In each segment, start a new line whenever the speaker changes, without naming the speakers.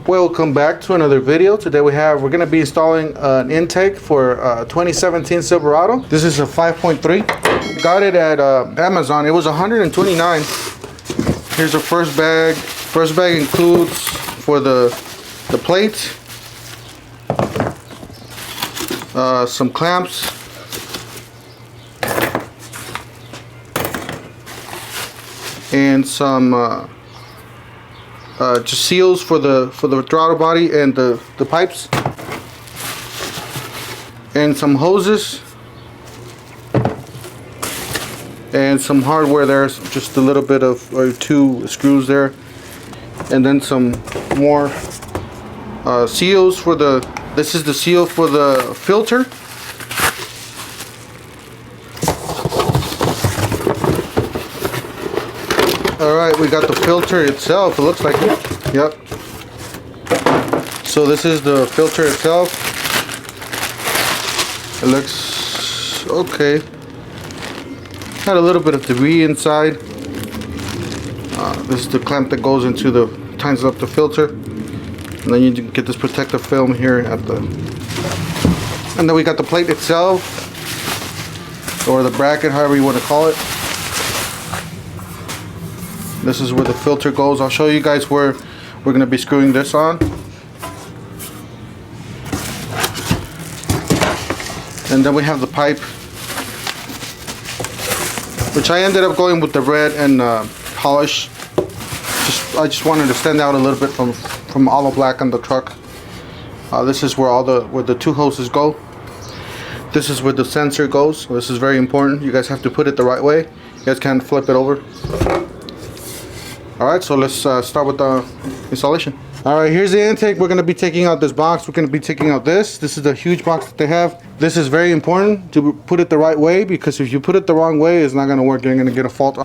Welcome back to another video. Today we're going to be installing an intake for 2017 Silverado. This is a 5.3. Got it at Amazon. It was $129. Here's the first bag. First bag includes for the plate, some clamps, and some just seals for the throttle body and the pipes, and some hoses and some hardware there, just a little bit of, or 2 screws there, and then some more seals for this is the seal for the filter. Alright, we got the filter itself, it looks like it. Yep. So this is the filter itself. It looks okay. Had a little bit of debris inside. This is the clamp that goes into tightens up the filter. And then you get this protective film here at the... And then we got the plate itself, or the bracket, however you want to call it. This is where the filter goes. I'll show you guys where we're going to be screwing this on. And then we have the pipe, which I ended up going with the red and polish. I just wanted to stand out a little bit from all the black on the truck. This is where where the 2 hoses go. This is where the sensor goes. This is very important. You guys have to put it the right way. You guys can't flip it over. Alright, so let's start with the installation. Alright, here's the intake. We're going to be taking out this box. We're going to be taking out this. This is the huge box that they have. This is very important to put it the right way, because if you put it the wrong way, it's not going to work. You're going to get a fault.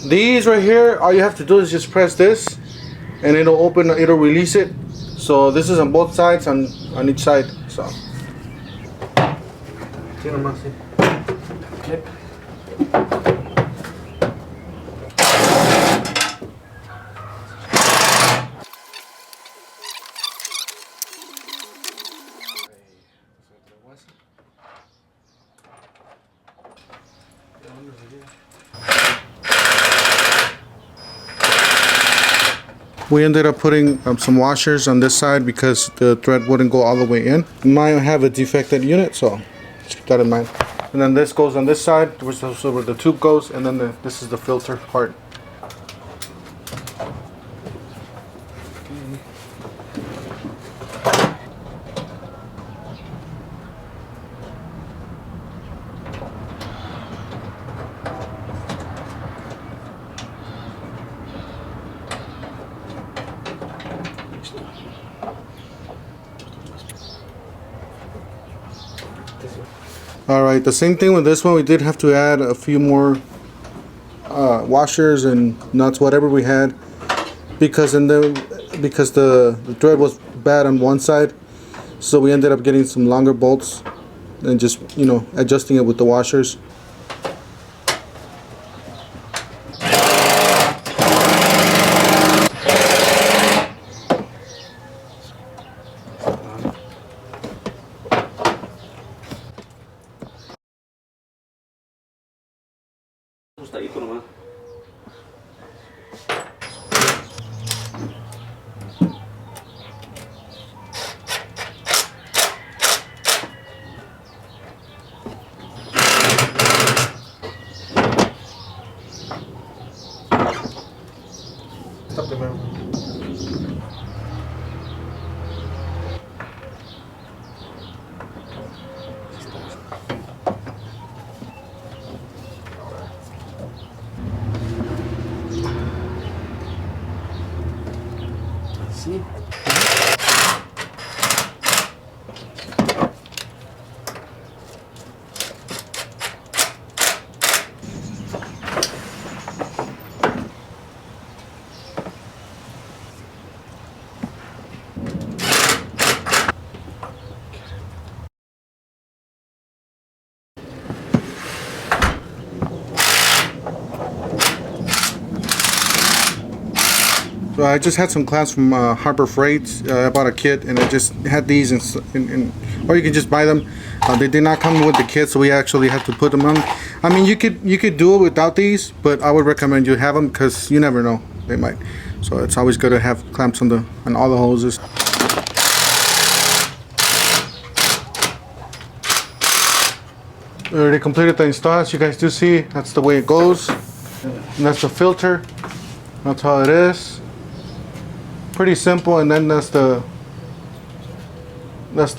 These right here, all you have to do is just press this and it'll release it. So this is on both sides, on each side. So clip. We ended up putting some washers on this side because the thread wouldn't go all the way in. Mine have a defected unit, so just keep that in mind. And then this goes on this side, which is also where the tube goes, and then this is the filter part. Alright, the same thing with this one. We did have to add a few more washers and nuts, whatever we had, because the thread was bad on one side, so we ended up getting some longer bolts and just, you know, adjusting it with the washers.
see.
So I just had some clamps from Harbor Freight. I bought a kit and I just had these or you can just buy them. They did not come with the kit, so we actually had to put them on. I mean, you could do it without these, but I would recommend you have them because you never know, they might. So it's always good to have clamps on all the hoses. We already completed the install. As you guys do see, that's the way it goes. And that's the filter. That's how it is. Pretty simple. And then that's the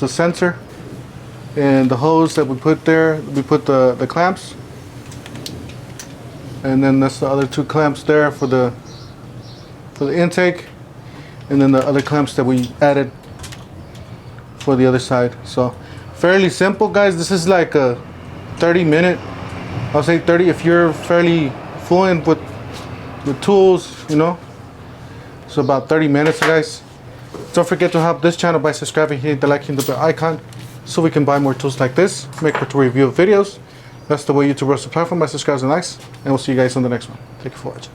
sensor. And the hose that we put there, we put the clamps. And then that's the other two clamps there for the intake. And then the other clamps that we added for the other side. So fairly simple, guys. This is like a 30-minute, I'll say 30 if you're fairly fluent with tools, you know. So about 30 minutes, guys. Don't forget to help this channel by subscribing, hitting the like, hitting the bell icon, so we can buy more tools like this, make more tool review videos. That's the way YouTube runs the platform by subscribing and likes, and we'll see you guys on the next one. Thank you for watching.